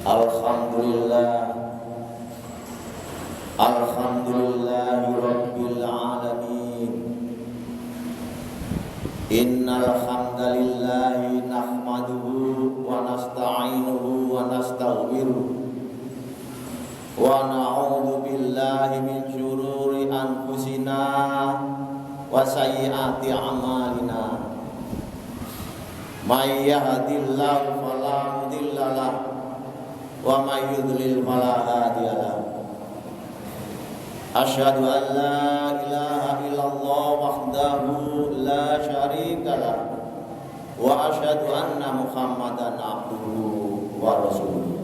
Alhamdulillahi Rabbil Alamin. Innal hamdalillahi nahmaduhu wa nasta'inuhu wa nastaghfiruh wa na'udzu billahi min syururi anfusina wa sayyiati a'malina. May yahdihillahu fala mudilla lahu wa may yudlil fala hadiya lahu. Asyhadu an la ilaha illallah wahdahu la syarika lahu wa asyhadu anna Muhammadan abduhu wa rasuluh.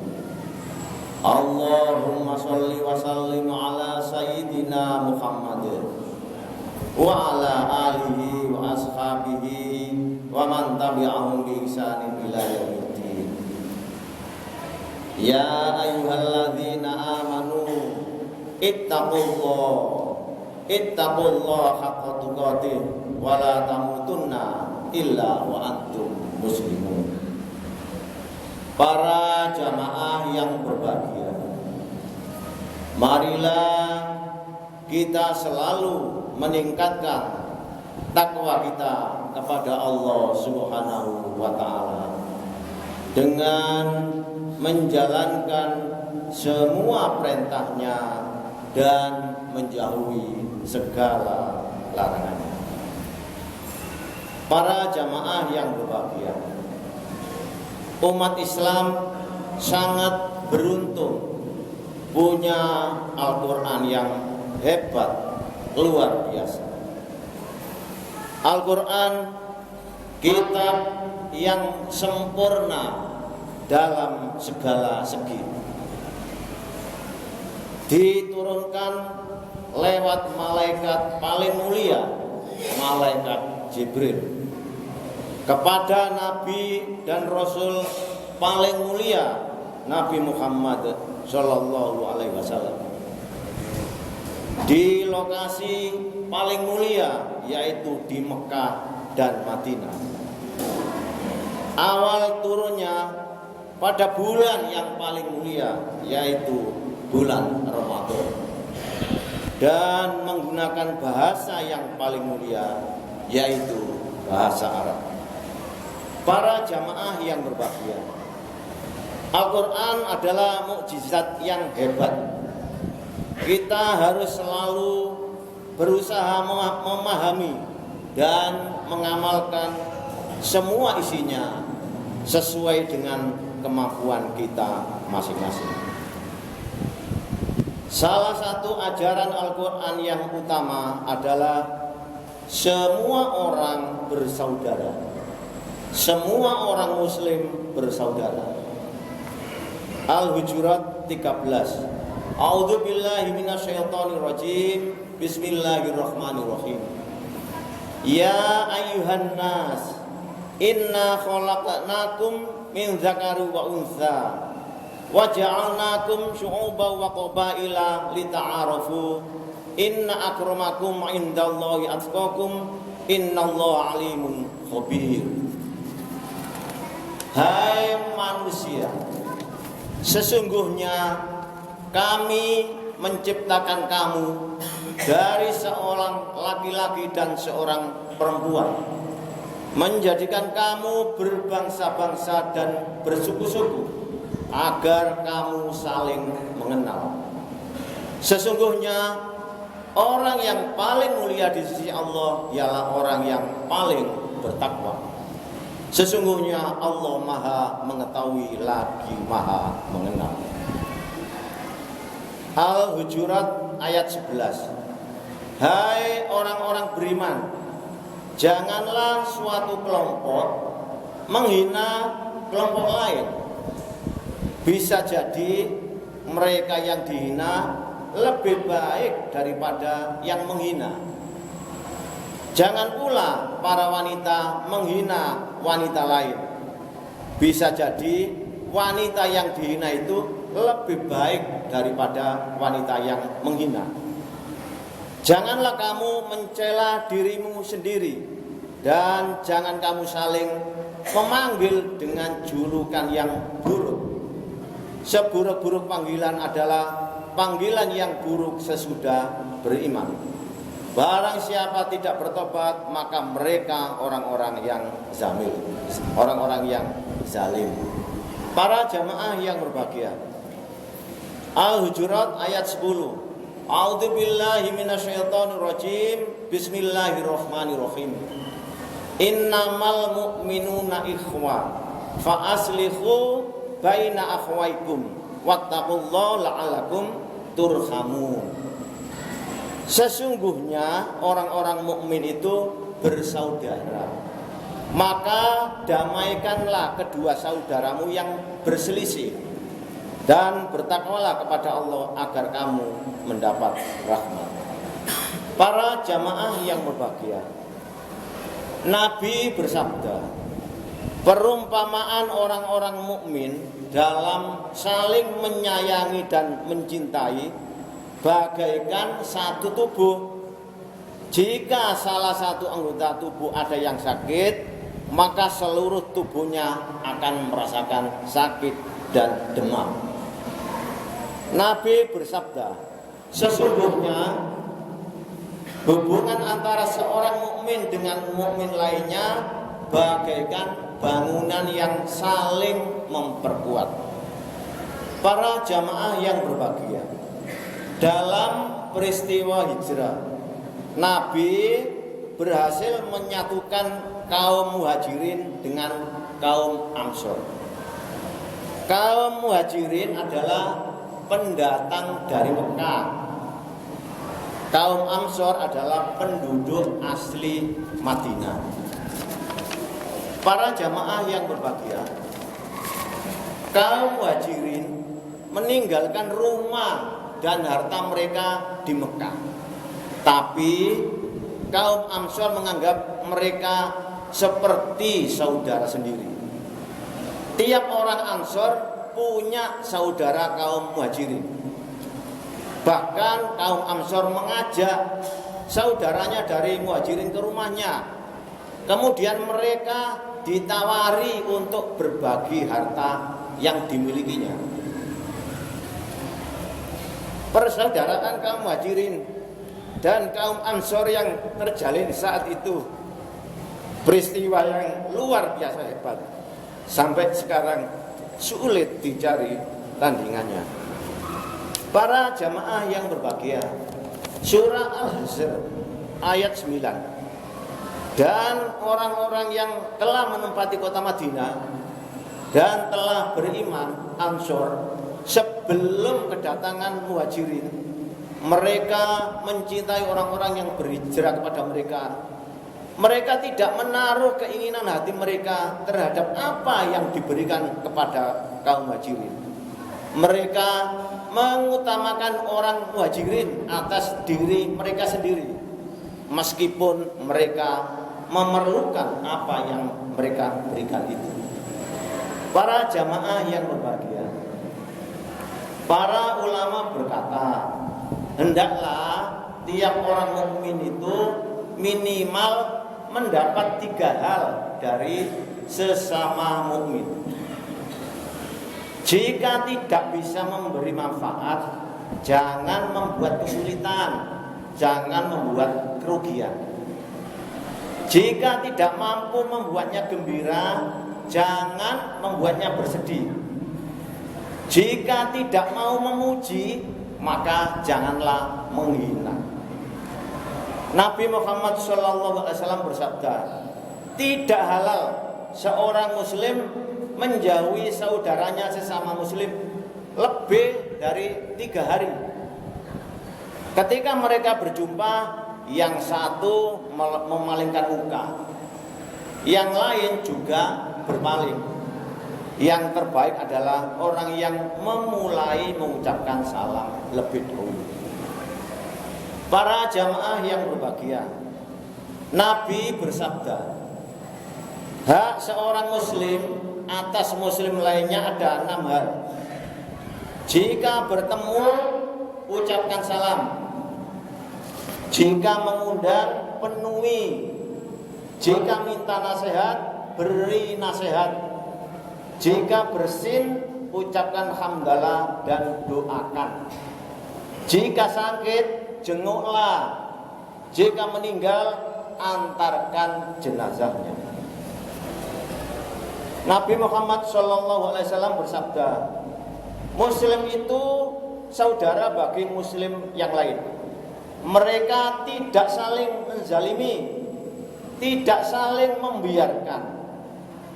Allahumma shalli wa sallim ala sayyidina Muhammad wa ala alihi wa ashabihi wa man tabi'ahum bi ihsanin ila yaumiddin. Ya ayyuhalladzina amanu ittaqullaha haqqa tuqatih wa la tamutunna illa wa antum muslimun. Para jamaah yang berbahagia, marilah kita selalu meningkatkan takwa kita kepada Allah Subhanahu wa taala dengan menjalankan semua perintahnya dan menjauhi segala larangannya. Para jamaah yang berbahagia, umat Islam sangat beruntung punya Al-Quran yang hebat, luar biasa. Al-Quran kitab yang sempurna dalam segala segi, diturunkan lewat malaikat paling mulia, malaikat Jibril, kepada Nabi dan Rasul paling mulia, Nabi Muhammad Sallallahu Alaihi Wasallam, di lokasi paling mulia, yaitu di Mekah dan Madinah. Awal turunnya pada bulan yang paling mulia, yaitu bulan Ramadan, dan menggunakan bahasa yang paling mulia, yaitu bahasa Arab. Para jamaah yang berbahagia, Al-Quran adalah mukjizat yang hebat. Kita harus selalu berusaha memahami dan mengamalkan semua isinya sesuai dengan kemampuan kita masing-masing. Salah satu ajaran Al-Quran yang utama adalah semua orang bersaudara. Semua orang muslim bersaudara. Al-Hujurat 13. A'udzu billahi minasyaitonir rajim. Bismillahirrahmanirrahim. Ya ayyuhan nas, inna khalaqnakum min dzakari wa untha wa ja'alnakum syu'uban wa qabaila lita'arafu. Inna akramakum 'indallahi atqakum, innallaha 'alimun khabir. Hai manusia, sesungguhnya kami menciptakan kamu dari seorang laki-laki dan seorang perempuan, menjadikan kamu berbangsa-bangsa dan bersuku-suku agar kamu saling mengenal. Sesungguhnya orang yang paling mulia di sisi Allah ialah orang yang paling bertakwa. Sesungguhnya Allah Maha mengetahui lagi Maha mengenal. Al-Hujurat ayat 11. Hai orang-orang beriman, janganlah suatu kelompok menghina kelompok lain. Bisa jadi mereka yang dihina lebih baik daripada yang menghina. Jangan pula para wanita menghina wanita lain. Bisa jadi wanita yang dihina itu lebih baik daripada wanita yang menghina. Janganlah kamu mencela dirimu sendiri, dan jangan kamu saling memanggil dengan julukan yang buruk. seburuk-buruk panggilan adalah panggilan yang buruk sesudah beriman. Barang siapa tidak bertobat, maka mereka orang-orang yang zamil, orang-orang yang zalim. Para jamaah yang berbahagia, Al-Hujurat ayat 10. A'udzubillahi minasyaitonirrajim. Bismillahirrahmanirrahim. Innamal mu'minuna ikhwah fa aslihu baina akhwaikum wattaqullaha la'allakum turhamun. Sesungguhnya orang-orang mukmin itu bersaudara, maka damaikanlah kedua saudaramu yang berselisih dan bertakwalah kepada Allah agar kamu mendapat rahmat. Para jamaah yang berbahagia, Nabi bersabda, perumpamaan orang-orang mukmin dalam saling menyayangi dan mencintai bagaikan satu tubuh. Jika salah satu anggota tubuh ada yang sakit, maka seluruh tubuhnya akan merasakan sakit dan demam. Nabi bersabda, sesungguhnya hubungan antara seorang mukmin dengan mukmin lainnya bagaikan bangunan yang saling memperkuat. Para jamaah yang berbahagia, dalam peristiwa hijrah, Nabi berhasil menyatukan kaum Muhajirin dengan kaum Ansor. Kaum Muhajirin adalah pendatang dari Mekah. Kaum Ansor adalah penduduk asli Madinah. Para jamaah yang berbahagia, kaum Muhajirin meninggalkan rumah dan harta mereka di Mekah. Tapi kaum Ansor menganggap mereka seperti saudara sendiri. Tiap orang Ansor punya saudara kaum Muhajirin. Bahkan kaum Ansor mengajak saudaranya dari Muhajirin ke rumahnya. Kemudian mereka ditawari untuk berbagi harta yang dimilikinya. Persaudaraan kaum Muhajirin dan kaum Ansor yang terjalin saat itu peristiwa yang luar biasa hebat. Sampai sekarang sulit dicari tandingannya. Para jamaah yang berbahagia, surah Al-Hasr ayat 9. Dan orang-orang yang telah menempati kota Madinah dan telah beriman, Ansor, sebelum kedatangan Muhajirin, mereka mencintai orang-orang yang berhijrah kepada mereka. Mereka tidak menaruh keinginan hati mereka terhadap apa yang diberikan kepada kaum Muhajirin. Mereka mengutamakan orang Muhajirin atas diri mereka sendiri, meskipun mereka memerlukan apa yang mereka berikan itu. Para jamaah yang berbahagia, para ulama berkata, hendaklah tiap orang mukmin itu minimal mendapat 3 hal dari sesama mukmin. Jika tidak bisa memberi manfaat, jangan membuat kesulitan, jangan membuat kerugian. Jika tidak mampu membuatnya gembira, jangan membuatnya bersedih. Jika tidak mau memuji, maka janganlah menghina. Nabi Muhammad SAW bersabda, tidak halal seorang muslim menjauhi saudaranya sesama muslim lebih dari 3 hari. Ketika mereka berjumpa, yang satu memalingkan muka, yang lain juga berpaling. Yang terbaik adalah orang yang memulai mengucapkan salam lebih dahulu. Para jamaah yang berbahagia, Nabi bersabda, hak seorang muslim atas muslim lainnya ada 6 hal. Jika bertemu, ucapkan salam. Jika mengundang, penuhi. Jika minta nasihat, beri nasihat. Jika bersin, ucapkan hamdalah dan doakan. Jika sakit, jenguklah. Jika meninggal, antarkan jenazahnya. Nabi Muhammad SAW bersabda, Muslim itu saudara bagi Muslim yang lain. Mereka tidak saling menzalimi, tidak saling membiarkan.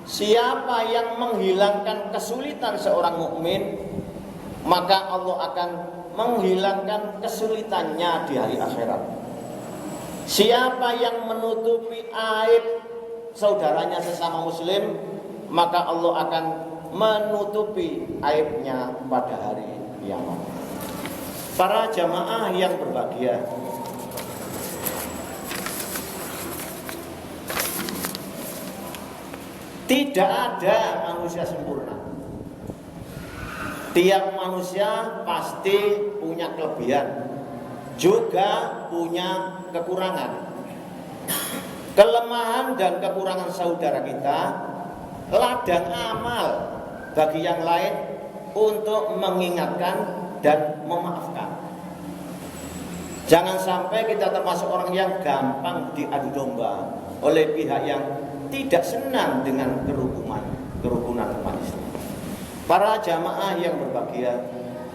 Siapa yang menghilangkan kesulitan seorang mukmin, maka Allah akan menghilangkan kesulitannya di hari akhirat. Siapa yang menutupi aib saudaranya sesama muslim, maka Allah akan menutupi aibnya pada hari kiamat. Para jamaah yang berbahagia, tidak ada manusia sempurna. Tiap manusia pasti punya kelebihan, juga punya kekurangan. Kelemahan dan kekurangan saudara kita ladang amal bagi yang lain untuk mengingatkan dan memaafkan. Jangan sampai kita termasuk orang yang gampang diadu domba oleh pihak yang tidak senang dengan kerukunan umat Islam. Para jamaah yang berbahagia,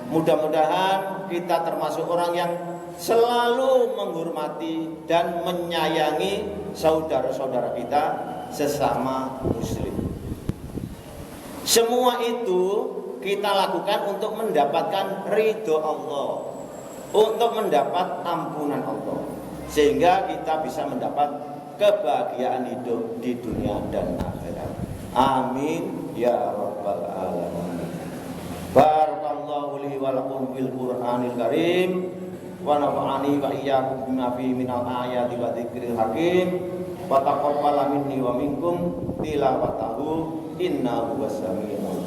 mudah-mudahan kita termasuk orang yang selalu menghormati dan menyayangi saudara-saudara kita sesama muslim. Semua itu kita lakukan untuk mendapatkan ridho Allah, untuk mendapat ampunan Allah, sehingga kita bisa mendapat kebahagiaan hidup di dunia dan akhirat. Amin ya rabbal alamin. Barakallahu li wa lakum bil Qur'anil Karim wa nafa'ani wa iyyakum bima fihi minal ayati wa dzikril hakim wa taqabbal minni wa minkum tilawatahu innahu was samiul